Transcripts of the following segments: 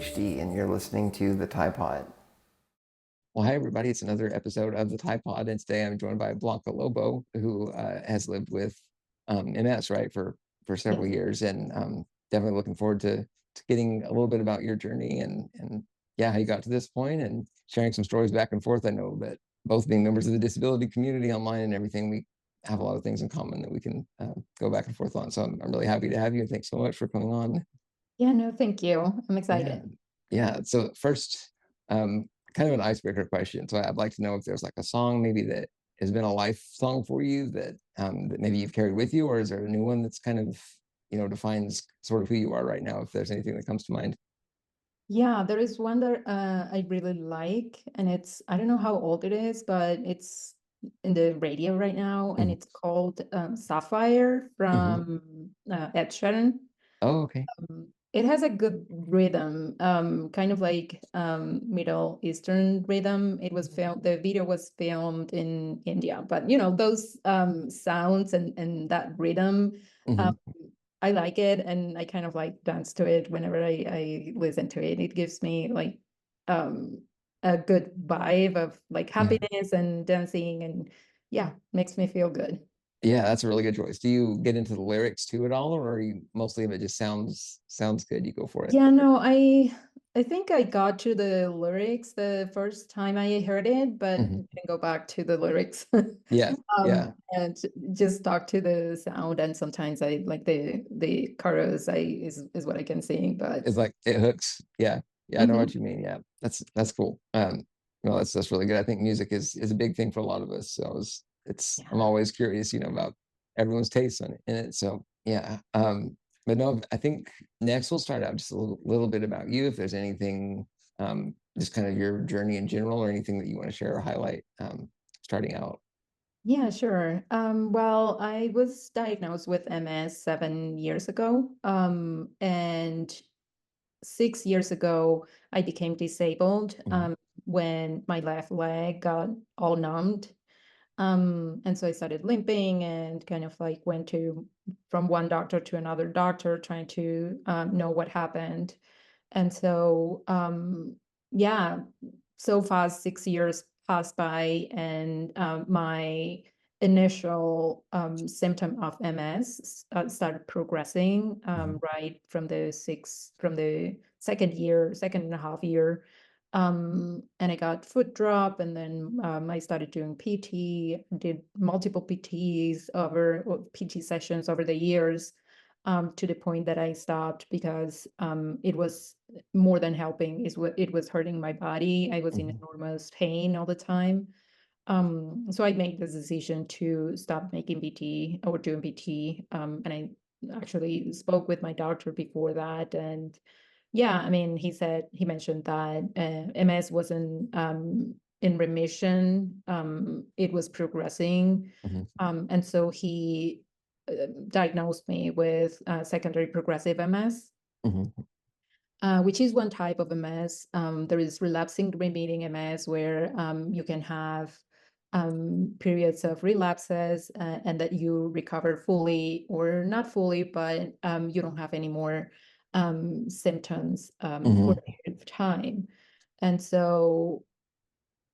PhD, and you're listening to the TyePod. Well, hi, everybody. It's another episode of the TyePod, and today I'm joined by Blanca Lobo, who has lived with MS, right, for several Yes. years, and definitely looking forward to getting a little bit about your journey and yeah, how you got to this point and sharing some stories back and forth. I know that both being members of the disability community online and everything, we have a lot of things in common that we can go back and forth on. So I'm really happy to have you, and thanks so much for coming on. Yeah, no, thank you. I'm Yeah, excited. yeah. So first, kind of an icebreaker question. So I'd like to know if there's like a song maybe that has been a life song for you that maybe you've carried with you, or is there a new one that's kind of defines sort of who you are right now? If there's anything that comes to mind. Yeah, there is one that I really like, and I don't know how old it is, but it's in the radio right now, and Mhm. it's called Sapphire Mhm. from Ed Sheeran. Oh, okay. It has a good rhythm, kind of like Middle Eastern rhythm. The video was filmed in India, but those sounds and that rhythm, um, Mhm. I like it, and I kind of like dance to it whenever I listen to it. It gives me like um, a good vibe of like Yeah. happiness and dancing, and yeah, makes me feel good. Yeah, that's a really good choice. Do you get into the lyrics too at all, or are you mostly if it just sounds good, you go for it? Yeah, no, I think I got to the lyrics the first time I heard it, but Mhm. didn't go back to the lyrics. Yeah, yeah. And just stuck to the sound. And sometimes I like the chorus is what I can sing. But It's like it hooks. Yeah. Yeah, I know Mhm. what you mean. Yeah. That's cool. No, that's really good. I think music is a big thing for a lot of us. So I'm Yeah. always curious, about everyone's tastes in it. So yeah. But no, I think next we'll start out just a little bit about you. If there's anything, just kind of your journey in general or anything that you want to share or highlight, starting out. Yeah, sure. Well, I was diagnosed with MS 7 years ago. And 6 years ago, I became disabled Mhm. when my left leg got all numbed. And so I started limping and kind of like went to from one doctor to another doctor trying to know what happened. And so, yeah, so fast 6 years passed by, and my initial symptom of MS started progressing Mhm. right from the second and a half year. And I got foot drop, and then I started doing PT, did multiple PT sessions over the years, to the point that I stopped because it was more than helping. It was hurting my body. I was in Mhm. enormous pain all the time. So I made the decision to stop making PT or doing PT. And I actually spoke with my doctor before that, and yeah, I mean, he mentioned that MS wasn't in remission. It was progressing. Mhm. And so he diagnosed me with secondary progressive MS, Mhm. which is one type of MS. There is relapsing remitting MS, where you can have periods of relapses, and that you recover fully or not fully, but you don't have any more symptoms for Mhm. a period of time. And so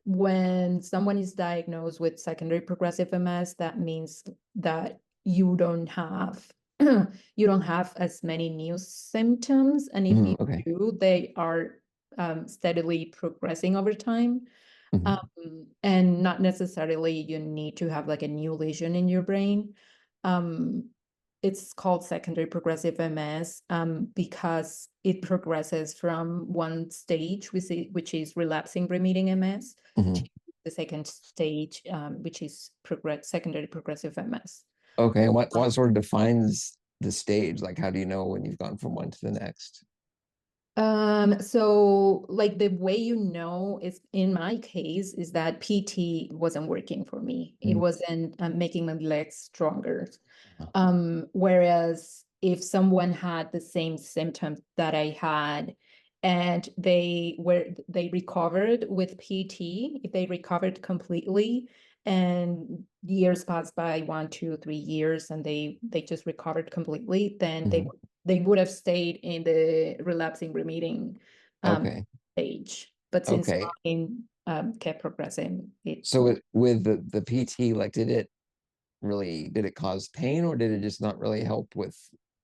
when someone is diagnosed with secondary progressive MS, that means that you don't have as many new symptoms, and if you Mhm. Okay. do, they are steadily progressing over time. Mhm. And not necessarily you need to have like a new lesion in your brain. Um, it's called secondary progressive MS because it progresses from one stage, which is relapsing remitting MS, to Mhm. the second stage, which is secondary progressive MS. Okay, and what sort of defines the stage? Like, how do you know when you've gone from one to the next? So like the way is in my case is that PT wasn't working for me. It Mhm. wasn't making my legs stronger. Uh, Whereas if someone had the same symptoms that I had and they recovered with PT, if they recovered completely and years passed by, 1, 2, 3 years, and they just recovered completely, then mhm. they would have stayed in the relapsing remitting Okay. stage. But since Okay. mine kept progressing, it So with the PT, like, did it cause pain, or did it just not really help with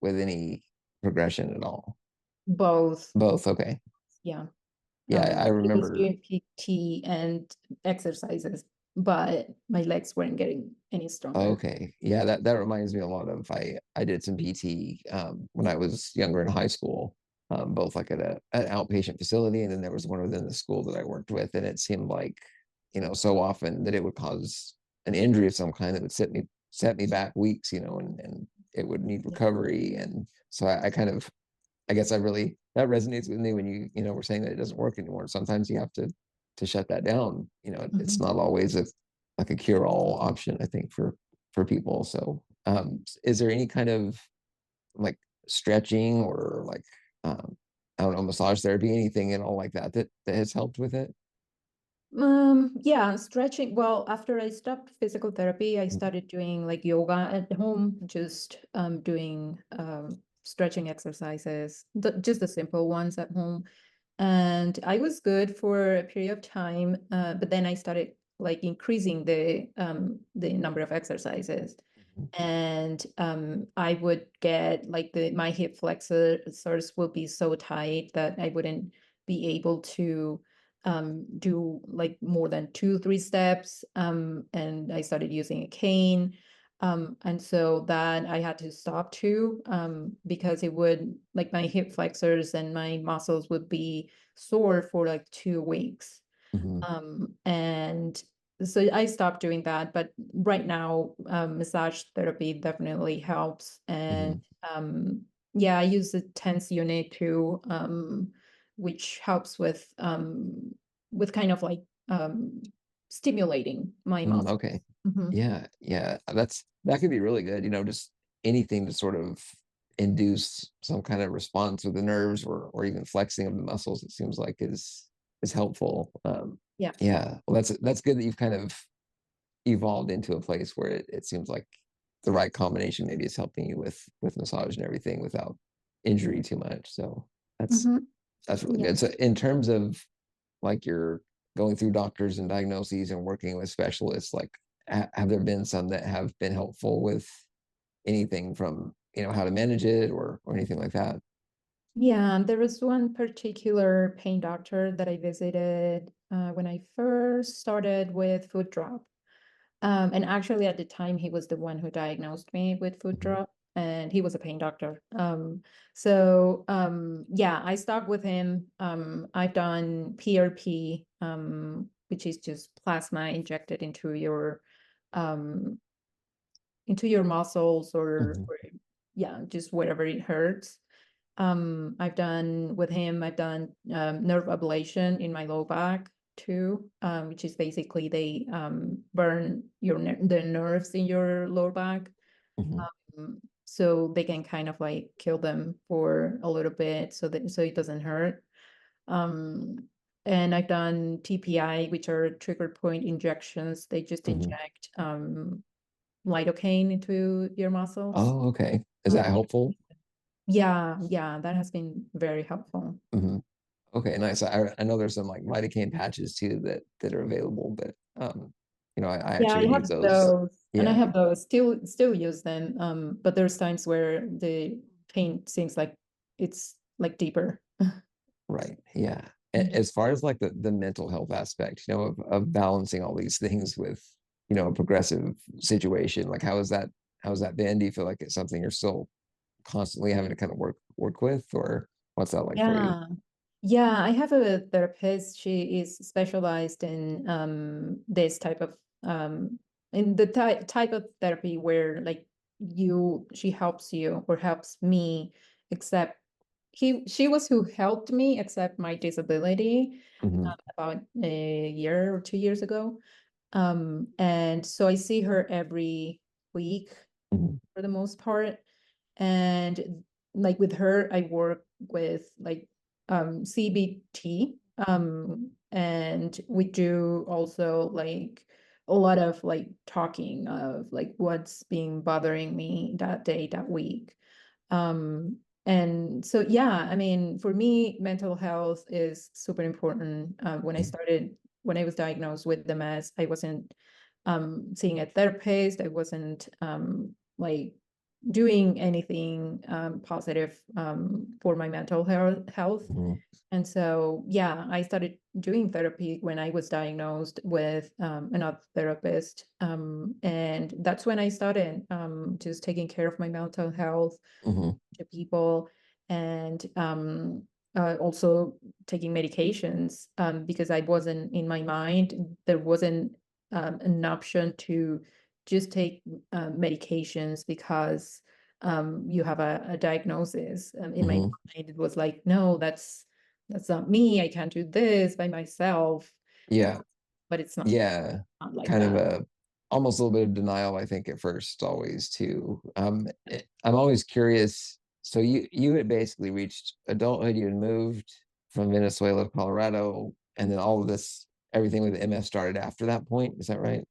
any progression at all? both. Both. Okay. Yeah. Yeah, I I was remember. doing PT and exercises, but my legs weren't getting any stronger. Okay. Yeah, that reminds me a lot of I did some PT when I was younger in high school, both like at an outpatient facility, and then there was one within the school that I worked with, and it seemed like, so often that it would cause an injury of some kind that would set me back weeks, and it would need recovery. And so I kind of, I guess that resonates with me when you were saying that it doesn't work anymore. Sometimes you have to shut that down. It's Mhm. not always like a cure-all option, I think, for people. So is there any kind of like stretching or like I don't know, massage therapy, anything at all like that has helped with it? Yeah, stretching. Well, after I stopped physical therapy, I Mhm. started doing like yoga at home, just doing stretching exercises, just the simple ones at home. And I was good for a period of time, but then I started like increasing the number of exercises. Mhm. And I would get like my hip flexors will be so tight that I wouldn't be able to do like more than 2, 3 steps. And I started using a cane. And so that I had to stop too, because it would like my hip flexors and my muscles would be sore for like 2 weeks. Mhm. And so I stopped doing that, but right now, massage therapy definitely helps. And Mhm. yeah, I use the TENS unit too, which helps with kind of like stimulating my Mm, muscles. okay. Mhm. Yeah, yeah, that could be really good. Just anything to sort of induce some kind of response with the nerves, or even flexing of the muscles, it seems like is helpful. Yeah. Yeah, well, that's good that you've kind of evolved into a place where it seems like the right combination maybe is helping you with massage and everything without injury too much. So that's Mhm. that's really Yeah. good. So in terms of like you're going through doctors and diagnoses and working with specialists, like have there been some that have been helpful with anything from how to manage it or anything like that? Yeah, there was one particular pain doctor that I visited when I first started with foot drop. And actually, at the time, he was the one who diagnosed me with foot Mhm. drop, and he was a pain doctor. So yeah, I stuck with him. I've done PRP, which is just plasma injected um, into your muscles, Mhm. or yeah, just wherever it hurts. I've done with him, I've done nerve ablation in my low back too, which is basically they burn the nerves in your lower back. Mhm. So they can kind of like kill them for a little bit so it doesn't hurt. Um, and I've done TPI, which are trigger point injections. They just Mhm. inject lidocaine into your muscles. Oh, okay. Is Uh, that helpful? yeah, yeah, that has been very helpful. Mhm. Okay, nice. I know there's some like lidocaine patches too that are available, but I Yeah, I actually use have those. those, and I Yeah, have those, still use them. But there's times where the pain seems like it's like deeper. right. Yeah. Mhm. As far as like the mental health aspect, of balancing all these things with, a progressive situation, like how's that been? Do you feel like it's something you're still constantly having to kind of work with, or what's that like for you? Yeah. Yeah, I have a therapist. She is specialized in this type of in the type of therapy where like she helps you or helps me accept she was who helped me accept my disability Hmm. about a year or 2 years ago. And so I see her every week Hmm. for the most part. And like with her, I work with like CBT. And we do also like a lot of like talking of like what's been bothering me that day, that week. Um, And so, yeah, I mean, for me, mental health is super important. When I was diagnosed with MS, I wasn't seeing a therapist. I wasn't like doing anything positive for my mental health. Mhm. And so, yeah, I started doing therapy when I was diagnosed with another therapist. And that's when I started just taking care of my mental health Mhm. to people, and also taking medications because I wasn't, in my mind, there wasn't an option to just take medications because you have a diagnosis. In my Mhm. mind, it was like, no, that's not me. I can't do this by myself. Yeah. But it's Yeah. not like Kind of that. a almost a little bit of denial, I think, at first, always too. I'm always curious. So you had basically reached adulthood. You had moved from Venezuela to Colorado, and then all of this, everything with MS started after that point. Is that right?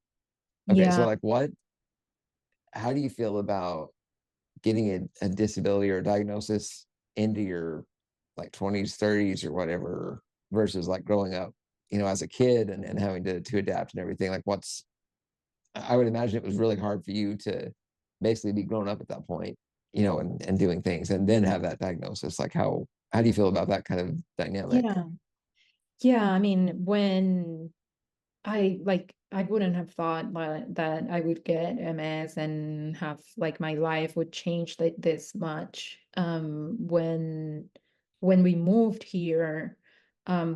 Okay, so Yeah. like, how do you feel about getting a disability or a diagnosis into your like 20s, 30s, or whatever, versus like growing up, as a kid and having to adapt and everything? Like, I would imagine it was really hard for you to basically be grown up at that point, and doing things and then have that diagnosis. Like, how do you feel about that kind of dynamic? Yeah. Yeah. I mean, when I wouldn't have thought that I would get MS and have like my life would change this much. When we moved here,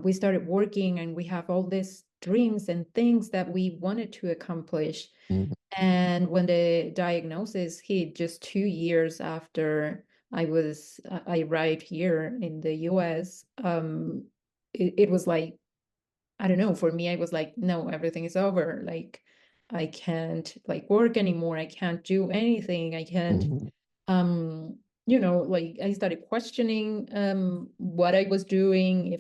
we started working and we have all these dreams and things that we wanted to accomplish. Mhm. And when the diagnosis hit just 2 years after I arrived here in the US, it was like, I don't know, for me, I was like, no, everything is over. Like, I can't like work anymore. I can't do anything. I can't, Mhm. um, like I started questioning what I was doing,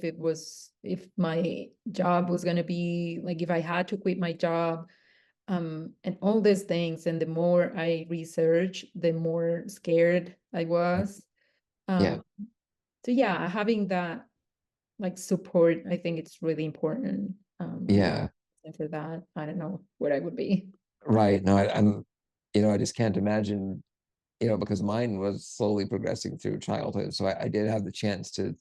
if my job was gonna be like, if I had to quit my job, and all these things. And the more I researched, the more scared I was. Yeah. Um, so yeah, having that like support, I think it's really important. Yeah. And for that, I don't know where I would be. Right. No, I just can't imagine, because mine was slowly progressing through childhood. So I did have the chance to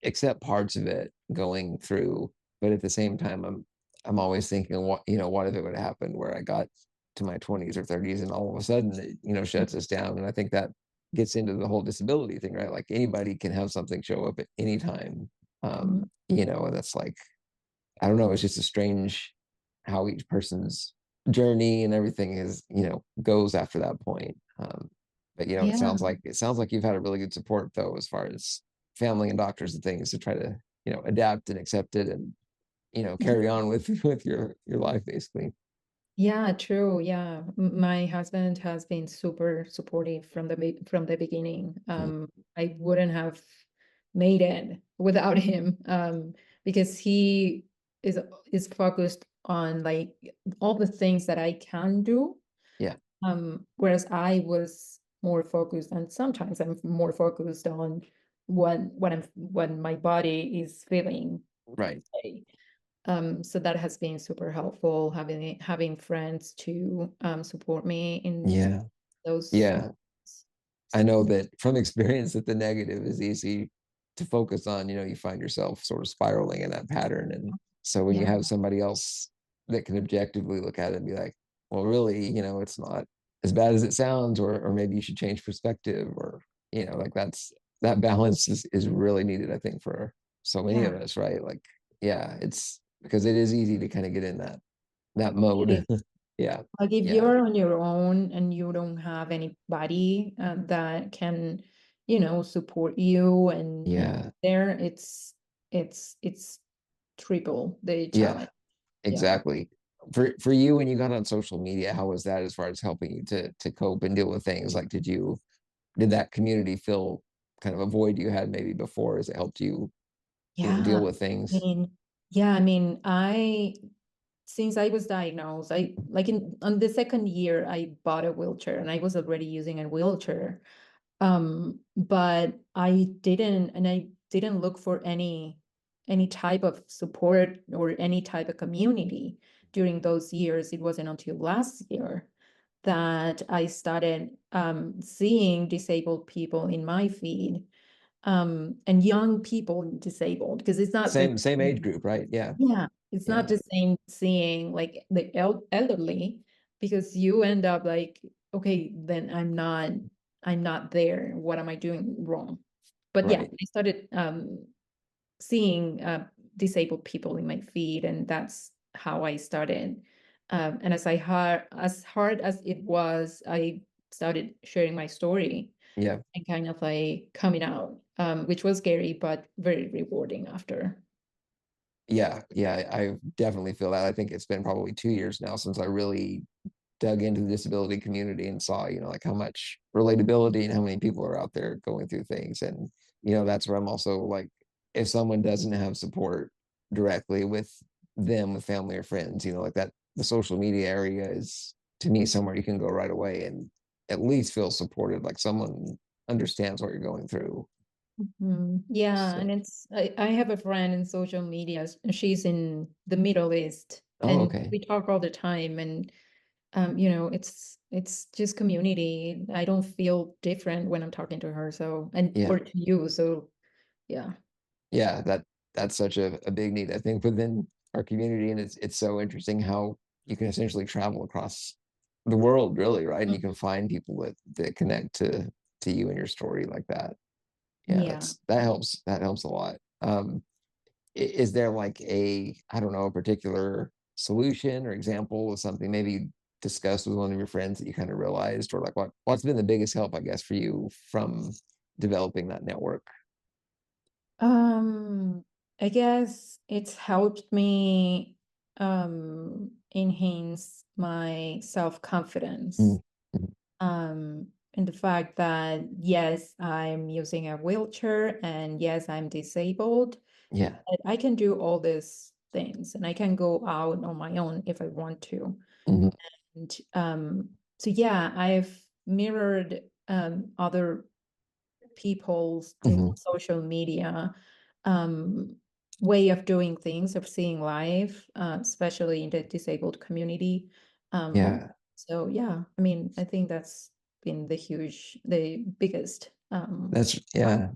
accept parts of it going through, but at the same time, I'm always thinking, what if it would have happened where I got to my 20s or 30s and all of a sudden it, shuts us down. And I think that gets into the whole disability thing, right? Like anybody can have something show up at any time. Mhm. And that's like, I don't know, it's just a strange how each person's journey and everything is, goes after that point. But it Yeah, sounds like you've had a really good support though, as far as family and doctors and things to try to, adapt and accept it and, carry on with with your life basically. yeah, true. Yeah, my husband has been super supportive from the beginning. Mm. I wouldn't have made it without him, because he is is focused on like all the things that I can do. Yeah. Whereas I was more focused, and sometimes I'm more focused on what my body is feeling. Right. Today. So that has been super helpful, having friends to support me in Yeah. those. Yeah. I know that from experience that the negative is easy to focus on. You find yourself sort of spiraling in that pattern. And so when you Yeah, have somebody else that can objectively look at it and be like, well, really, it's not as bad as it sounds, or maybe you should change perspective, or, like that balance is really needed, I think, for so many yeah. of us, right? Like, yeah, it's because it is easy to kind of get in that It mode. is. Yeah. Like if Yeah. you're on your own and you don't have anybody that can, support you and Yeah. there, it's triple the Yeah. challenge. Yeah. Exactly. For you, when you got on social media, how was that as far as helping you to cope and deal with things? Like, did that community fill kind of a void you had maybe before, as it helped you, Yeah. deal with I things? mean, yeah, I mean, since I was diagnosed, I like in on the second year, I bought a wheelchair and I was already using a wheelchair. But I didn't look for any type of support or any type of community during those years. It wasn't until last year that I started seeing disabled people in my feed, and young people disabled, because it's not the Same age group, right? Yeah. yeah, it's not Yeah. the same seeing like the elderly, because you end up like, okay, then I'm not there. What am I doing wrong? But yeah, Right. I started seeing disabled people in my feed, and that's how I started. And as hard as it was, I started sharing my story Yeah. and kind of like coming out, which was scary but very rewarding after. Yeah. Yeah. I definitely feel that. I think it's been probably 2 years now since I really dug into the disability community and saw, like how much relatability and how many people are out there going through things. And, that's where I'm also like, if someone doesn't have support directly with them, with family or friends, like that, the social media area is to me somewhere you can go right away and at least feel supported, like someone understands what you're going through. Yeah, So, and I have a friend in social media. She's in the Middle East, oh, and okay. we talk all the time. And it's just community. I don't feel different when I'm talking to her. So Yeah. or to you. So yeah. Yeah, that's such a big need, I think, within our community. And it's so interesting how you can essentially travel across the world, really, right? And you can find people that connect to you and your story like that. Yeah, Yeah. that helps a lot. Is there like I don't know, a particular solution or example of something maybe you discussed with one of your friends that you kind of realized, or like what's been the biggest help, I guess, for you from developing that network? Um, I guess it's helped me enhance my self-confidence. Mm, mhm. And the fact that yes, I'm using a wheelchair, and yes, I'm disabled, Yeah. but I can do all these things, and I can go out on my own if I want to. Mhm, And so yeah, I've mirrored other people's in mhm. social media um, way of doing things, of seeing life, especially in the disabled community. Yeah, So yeah, I mean, I think that's been the biggest. yeah,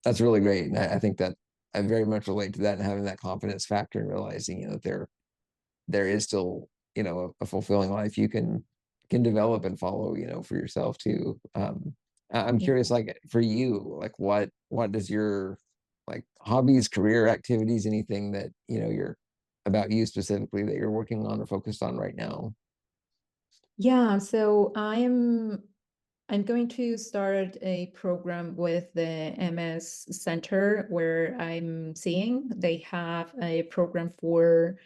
that's really great. And I think that I very much relate to that and having that confidence factor and realizing, that there is still, a fulfilling life you can develop and follow, for yourself too. I'm curious, like for you, like what does your like hobbies, career activities, anything that, you're about you specifically that you're working on or focused on right now? Yeah, so I'm going to start a program with the MS Center where I'm seeing. They have a program for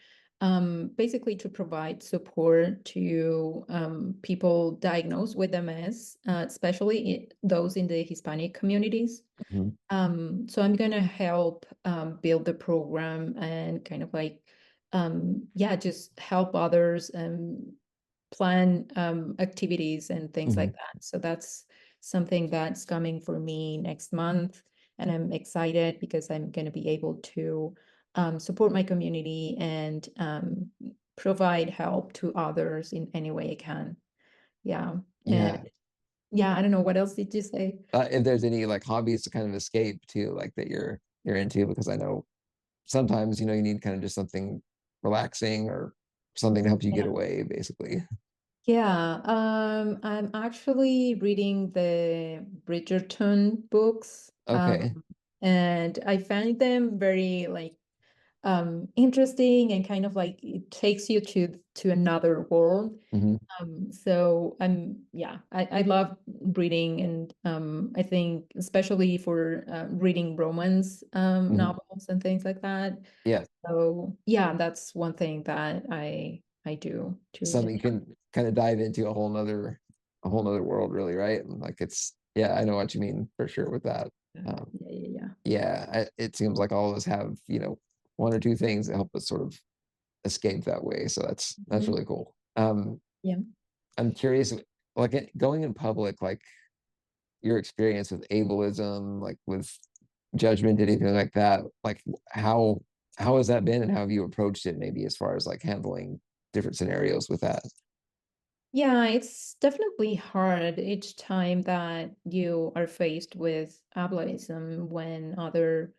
basically to provide support to people diagnosed with MS, especially those in the Hispanic communities. Mhm. So I'm going to help build the program and kind of like, yeah, just help others plan activities and things like Mhm. that. So that's something that's coming for me next month. And I'm excited because I'm going to be able to support my community and provide help to others in any way I can. Yeah. And Yeah. yeah, I don't know. What else did you say? If there's any like hobbies to kind of escape to, like that you're into, because I know sometimes you need kind of just something relaxing or something to help you get Yeah. away, basically. Yeah, I'm actually reading the Bridgerton books, Okay. and I find them very like interesting, and kind of like it takes you to another world. Hmm. So yeah, I love reading, and I think especially for reading romance Hmm. novels and things like that. Yeah, So yeah, that's one thing that I do too. something you can kind of dive into a whole nother world, really, right? And like yeah, I know what you mean for sure with that. Yeah, um yeah, yeah. yeah, it seems like all of us have one or two things that help us sort of escape that way, so that's Mhm. really cool. Yeah. I'm curious, like going in public, like your experience with ableism, like with judgment, anything like that, like how has that been, and how have you approached it, maybe as far as like handling different scenarios with that? Yeah, it's definitely hard each time that you are faced with ableism when other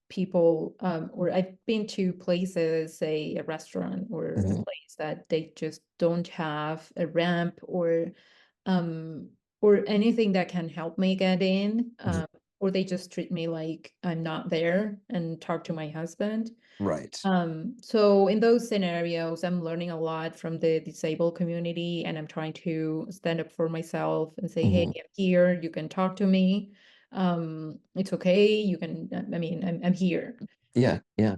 people, or I've been to places, say a restaurant or a Mhm. place that they just don't have a ramp um or anything that can help me get in, Mhm. or they just treat me like I'm not there and talk to my husband. Right. So in those scenarios, I'm learning a lot from the disabled community, and I'm trying to stand up for myself and say, hey, Mhm. I'm here, you can talk to me. It's okay, you can, I mean, I'm here. Yeah, yeah.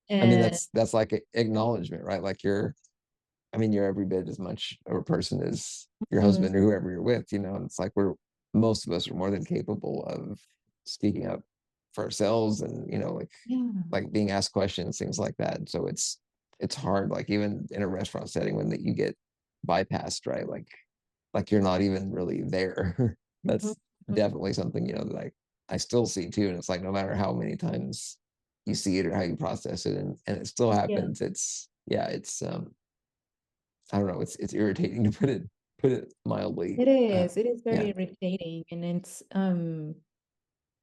I mean, And that's like acknowledgement, right? Like I mean, you're every bit as much of a person as your mm, husband or whoever you're with, and it's like most of us are more than capable of speaking up for ourselves, and yeah, like being asked questions, things like that. So it's hard, like even in a restaurant setting when that you get bypassed, right? Like you're not even really there. mhm, That's mhm. definitely something, that I still see too. And it's like no matter how many times you see it or how you process it, and it still Yeah, happens. It's I don't know, it's irritating to put it mildly. it is very Yeah. irritating, and it's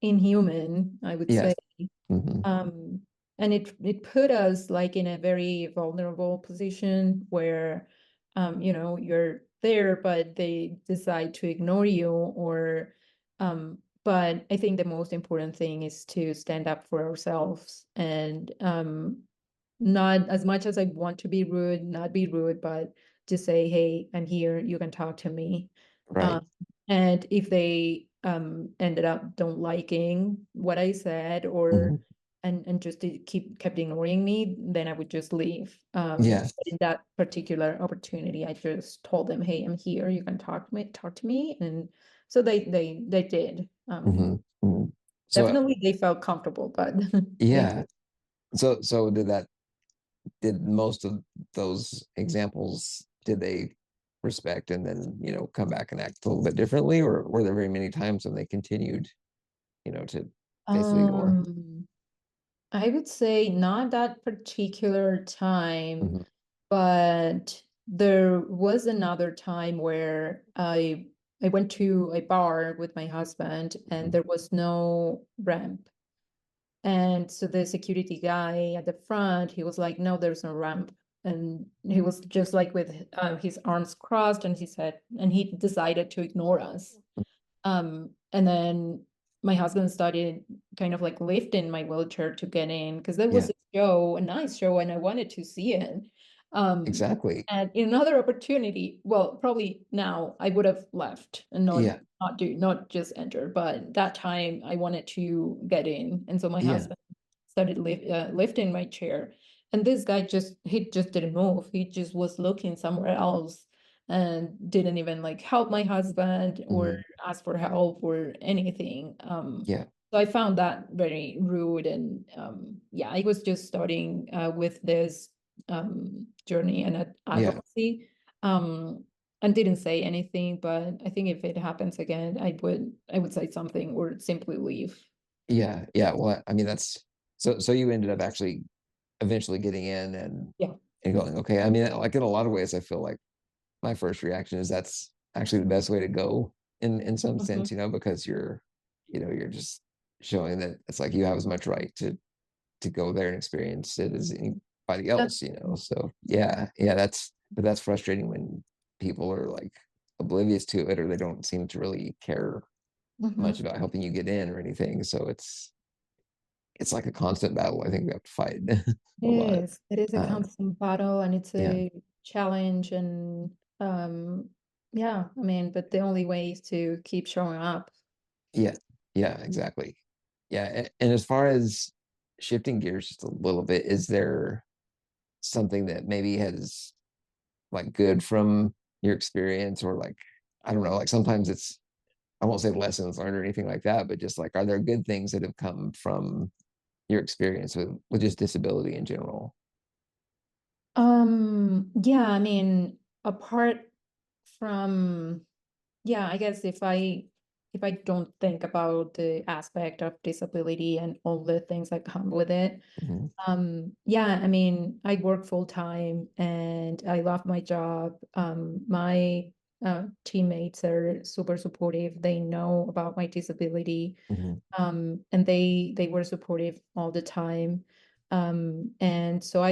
inhuman, I would say. Yes. Hmm. Um, and it put us like in a very vulnerable position where, you're there, but they decide to ignore you, or, but I think the most important thing is to stand up for ourselves and, not as much as I want to be rude, not be rude, but just say, hey, I'm here, you can talk to me. Right. Um, and if they ended up don't liking what I said, or Hmm. and just kept ignoring me, then I would just leave. Yeah. But in that particular opportunity, I just told them, hey, I'm here, you can talk to me. And so they did. Hmm. Hmm. So Definitely they felt comfortable, but they did. yeah. So did most of those examples, did they respect and then come back and act a little bit differently, or were there very many times when they continued to basically ignore? Um, I would say not that particular time, Hmm. but there was another time where I went to a bar with my husband and Hmm. there was no ramp. And so the security guy at the front, he was like, no, there's no ramp. And he was just like with his arms crossed, and he said, and he decided to ignore us. And then my husband started kind of like lifting my wheelchair to get in because there was Yeah, a show, a nice show, and I wanted to see it. Um, exactly. and in another opportunity, well, probably now I would have left and Yeah, not just enter, but that time I wanted to get in, and so my yeah. husband started lifting my chair, and this guy he just didn't move. He just was looking somewhere else and didn't even like help my husband or Hmm. ask for help or anything. Yeah, So I found that very rude, and yeah, I was just starting with this journey and yeah, advocacy, um, and didn't say anything. But I think if it happens again, I would say something or simply leave. yeah. Well, I mean, so you ended up actually eventually getting in Yeah. and going, okay. I mean, like in a lot of ways, I feel like my first reaction is that's actually the best way to go in some Mhm. sense, because you're just showing that it's like you have as much right to go there and experience it as anybody else, so yeah, but that's frustrating when people are like oblivious to it, or they don't seem to really care much Mhm. about helping you get in or anything. So it's like a constant battle, I think we have to fight a lot. It is a um constant battle, and it's yeah, a challenge, and yeah, I mean, but the only way is to keep showing up. yeah, yeah, exactly. Yeah, and as far as shifting gears just a little bit, is there something that maybe has like good from your experience, or like I don't know, like sometimes it's, I won't say lessons learned or anything like that, but just like are there good things that have come from your experience with just disability in general? Yeah, I mean, apart from, yeah, I guess if I don't think about the aspect of disability and all the things that come with it. Mhm. Yeah, I mean, I work full time and I love my job. My teammates are super supportive. They know about my disability, Mhm. and they were supportive all the time. And so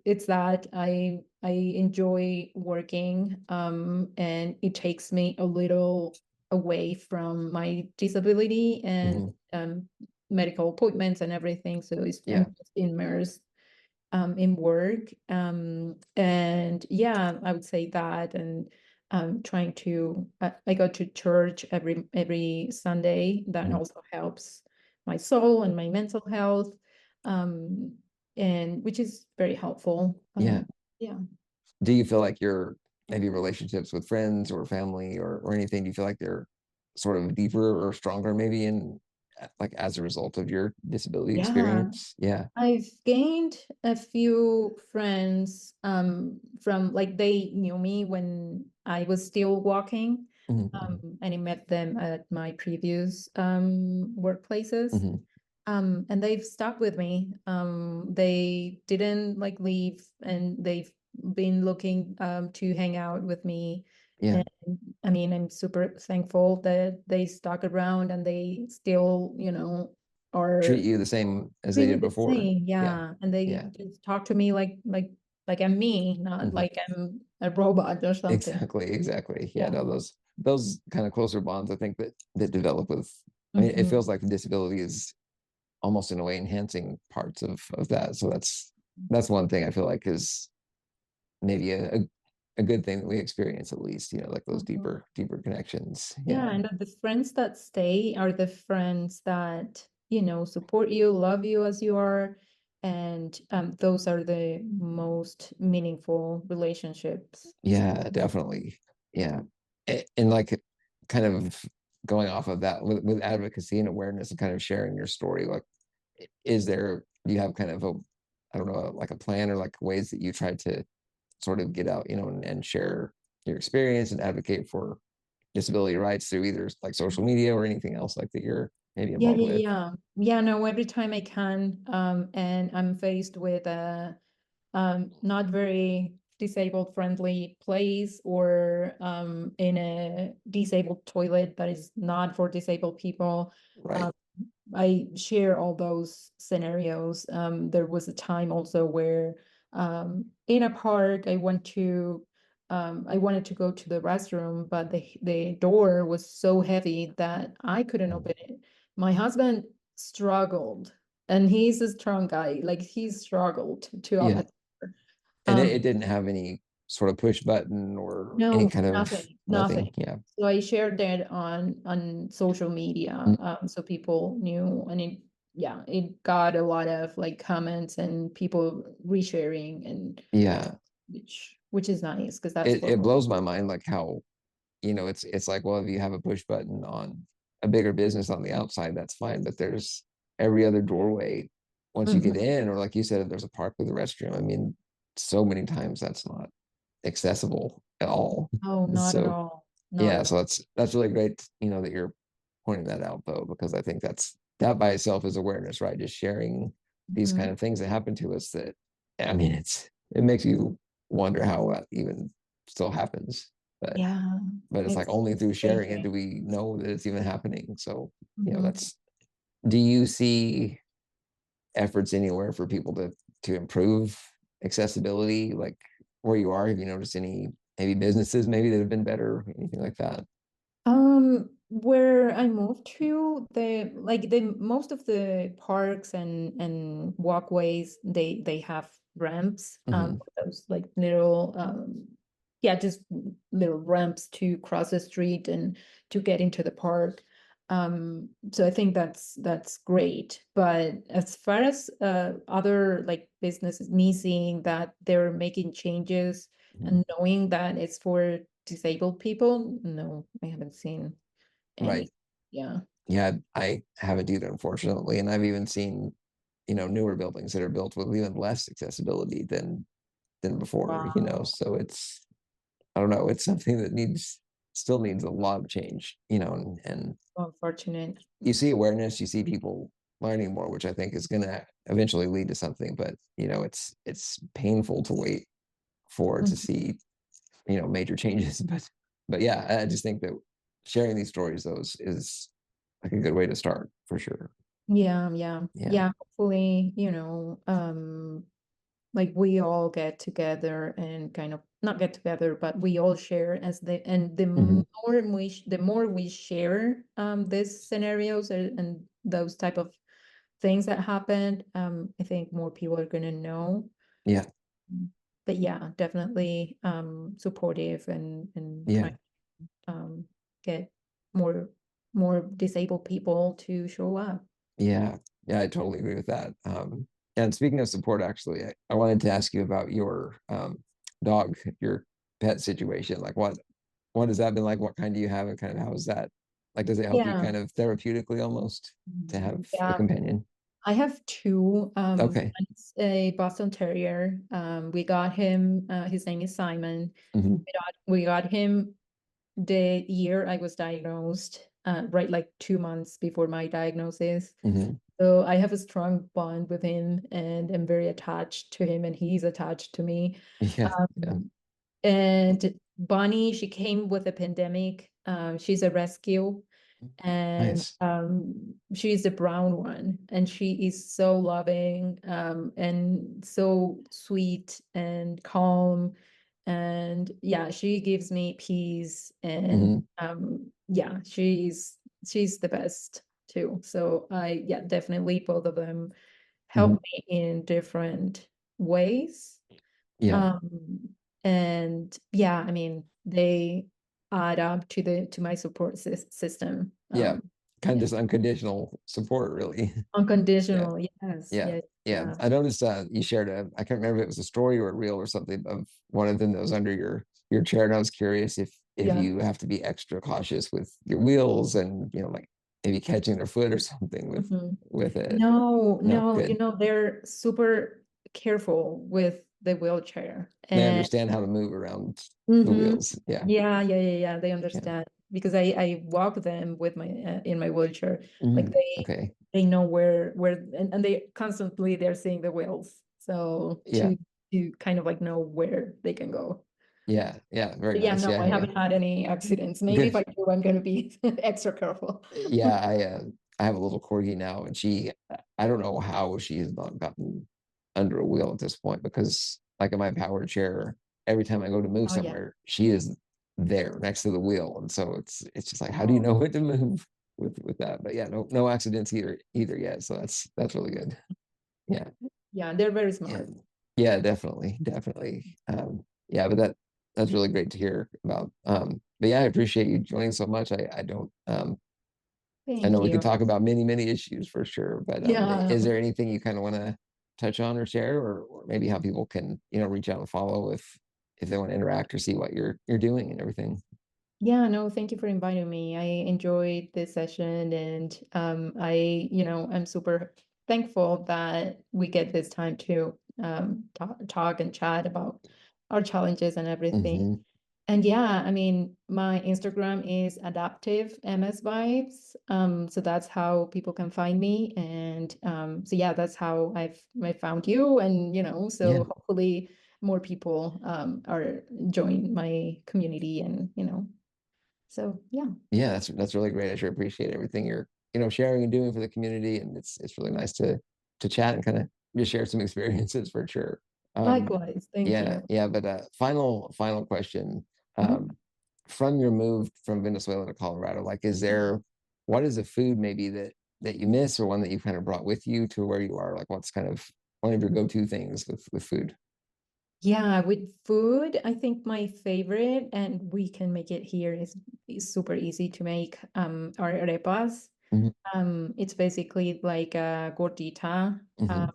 it's that I enjoy working, and it takes me a little away from my disability and Mhm. medical appointments and everything. So I'm Yeah. just immersed in work. And yeah, I would say that. And trying to, I go to church every Sunday. That Mhm. also helps my soul and my mental health, um, and which is very helpful. Yeah. Yeah. Do you feel like your maybe relationships with friends or family or anything, do you feel like they're sort of deeper or stronger maybe in like as a result of your disability Yeah. experience? Yeah. I've gained a few friends from, like, they knew me when I was still walking, Mhm. Mhm. and I met them at my previous workplaces. Mhm. And they've stuck with me. They didn't like leave, and they've been looking to hang out with me. Yeah. And I mean, I'm super thankful that they stuck around and they still, Treat are you the same as they treat me did the before. same. Yeah. Yeah. And they Yeah. just talk to me like I'm me, not Mhm. like I'm a robot or something. Exactly. Exactly. Yeah. Yeah. No, those kind of closer bonds, I think that develop with, I mean, it Mhm. feels like the disability is almost in a way enhancing parts of that. So that's one thing I feel like is maybe a good thing that we experience at least, like those Mhm. deeper connections. Yeah, Yeah. and the friends that stay are the friends that, support you, love you as you are. And those are the most meaningful relationships. Yeah, definitely. Yeah. And like kind of going off of that with advocacy and awareness and kind of sharing your story, like do you have kind of I don't know, like a plan or like ways that you try to sort of get out, and share your experience and advocate for disability rights through either like social media or anything else like that you're maybe Yeah, involved yeah, with? yeah. Yeah, no, every time I can, and I'm faced with a not very disabled friendly place, or in a disabled toilet that is not for disabled people. Right. Um, I share all those scenarios. There was a time also where in a park I wanted to go to the restroom, but the door was so heavy that I couldn't Mhm. open it. My husband struggled, and he's a strong guy. Like, he struggled to Yeah. open the door. And it Um, didn't have any sort of push button or any no, kind of nothing, nothing. nothing. Yeah. So I shared that on social media, Mm. so people knew, and yeah, it got a lot of like comments and people resharing, and Yeah. which is nice because that's It what. blows my mind like how, it's like, well, if you have a push button on a bigger business on the outside, that's fine. But there's every other doorway once you get Mhm. in, or like you said, if there's a park with a restroom. I mean, so many times that's not accessible at all. Oh, not at So all, not yeah, at so all. that's really great, that you're pointing that out though, because I think that by itself is awareness, right? Just sharing these kind Mhm. of things that happen to us that, I mean, it makes you wonder how that even still happens. But Yeah, it's like only it's through sharing it changing. do we know that it's even happening. So, Mhm. that's, do you see efforts anywhere for people to improve accessibility, like where you are? Have you noticed any maybe businesses maybe that have been better, anything like that? Where I moved to, the most of the parks and walkways, they have ramps, Hmm. those like little, yeah, just little ramps to cross the street and to get into the park. So I think that's great. But as far as other like businesses, me seeing that they're making changes Hmm. and knowing that it's for disabled people, no, I haven't seen any. Right. Yeah. Yeah, I haven't either, unfortunately. And I've even seen, newer buildings that are built with even less accessibility than before, Wow. So it's, I don't know, it's something that needs still needs a lot of change, you know, and Unfortunate. you see awareness, you see people learning more, which I think is going to eventually lead to something. But you know, it's painful to wait for to Mhm. see, you know, major changes. But yeah, I just think that sharing these stories, those is like a good way to start for sure. Yeah, Yeah. hopefully, like we all get together and kind of not get together, but we all share as the Hmm. the more we share these scenarios and those type of things that happened, I think more people are gonna know. Yeah. Mm. But yeah, definitely supportive and Yeah. trying get more disabled people to show up. Yeah. Yeah. I totally agree with that. And speaking of support, actually, I wanted to ask you about your dog, your pet situation. Like what has that been like? What kind do you have, and kind of how is that? Like, does it help you Yeah. kind of therapeutically almost to have a Yeah, companion? I have two. Okay. One's a Boston Terrier. We got him. His name is Simon. Hmm. We got him the year I was diagnosed. Right, like 2 months before my diagnosis. Hmm. So I have a strong bond with him, and I'm very attached to him, and he's attached to me. Yeah. Yeah. Um, and Bonnie, she came with a pandemic. She's a rescue, and Nice. she's the brown one, and she is so loving, and so sweet and calm, and yeah, she gives me peace, and Hmm. yeah, she's the best too. So I yeah, definitely both of them help Hmm. me in different ways. Yeah. um and yeah, I mean, they add up to the to my support system. Yeah. Kind of Yeah, just unconditional support, really. Yeah. unconditional. Yes, Yeah. yes, Yeah. yeah, I noticed you shared I can't remember if it was a story or a reel or something of one of them that was under your chair. And I was curious if yeah. you have to be extra cautious with your wheels and, you know, like maybe catching their foot or something Mhm. with it. No, No, no, good. they're super careful with the wheelchair. They And understand how to move around the mhm, wheels. Yeah. yeah, they Yeah. understand because I walk them with my in my wheelchair. Like Mm, okay. they know where and they constantly they're seeing the wheels. So Yeah. to kind of like know where they can go. Yeah. Yeah. Very But yeah, nice. no, Yeah. I Yeah. haven't had any accidents. Maybe if Good. I do, I'm gonna be extra careful. Yeah, I have a little corgi now, and I don't know how she has not gotten under a wheel at this point because, like in my power chair, every time I go to move Oh yeah. somewhere, she is there next to the wheel, and so it's just like, how do you Oh, know what to move with that? But yeah, no accidents either yet, so that's really good. Yeah, yeah, they're very yeah, smart. yeah, definitely. Yeah, but that's really great to hear about. But yeah, I appreciate you joining so much. I don't I know Thank we could you. talk about many issues for sure, but Yeah. is there anything you kind of want to touch on or share, or maybe how people can, you know, reach out and follow if they want to interact or see what you're doing and everything? Yeah, no, thank you for inviting me. I enjoyed this session, and I'm super thankful that we get this time to talk and chat about our challenges and everything. Hmm. And yeah, I mean, my Instagram is adaptive MS vibes. So that's how people can find me. And so yeah, that's how I found you. And Yeah, so hopefully more people are join my community, and so yeah. yeah, that's really great. I sure appreciate everything you're, you know, sharing and doing for the community, and it's really nice to chat and kind of just share some experiences for sure. Um, Likewise, thank yeah, you. yeah, but final question. Mhm. Um, from your move from Venezuela to Colorado, like, what is a food maybe that you miss, or one that you kind of brought with you to where you are? Like, what's kind of one of your go-to things with food? Yeah, with food, I think my favorite, and we can make it here, is super easy to make, are arepas. Hmm. It's basically like a gordita. Hmm.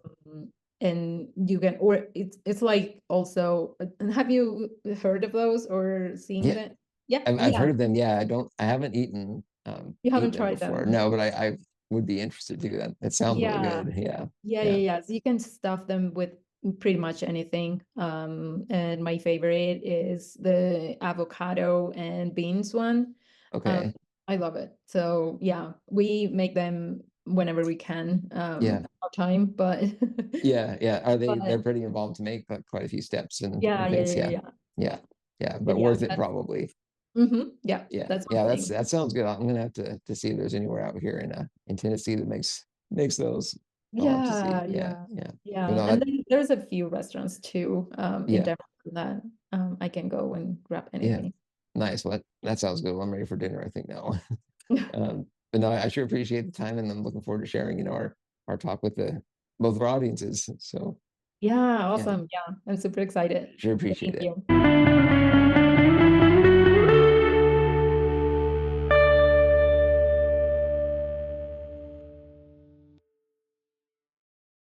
And you can, or it's like also, have you heard of those or seen Yeah, that? Yeah, I've yeah. heard of them. Yeah, I haven't You haven't eaten them tried before. them. No, but I would be interested to. That sounds really Yeah. good. Yeah, Yeah, yeah. yeah. So you can stuff them with pretty much anything. And my favorite is the avocado and beans one. Okay. I love it. So yeah, we make them whenever we can, Yeah. our time, but Yeah. Are they're but pretty involved to make quite a few steps yeah, and yeah, things. yeah, Yeah. yeah, Yeah. Yeah. but But yeah, worth it that's probably. yeah, Yeah. that's Yeah. one thing. That sounds good. I'm gonna have to see if there's anywhere out here in Tennessee that makes those. I'll have to see. Yeah, Yeah. yeah, Yeah. But yeah. no, And then there's a few restaurants too, in yeah. Denver that I can go and grab Yeah. anything. Nice. Well, that sounds good. Well, I'm ready for dinner, I think now. But no, I sure appreciate the time, and I'm looking forward to sharing, our talk with the both of our audiences. So Yeah, yeah, awesome. Yeah, I'm super excited. sure appreciate Thank it. you.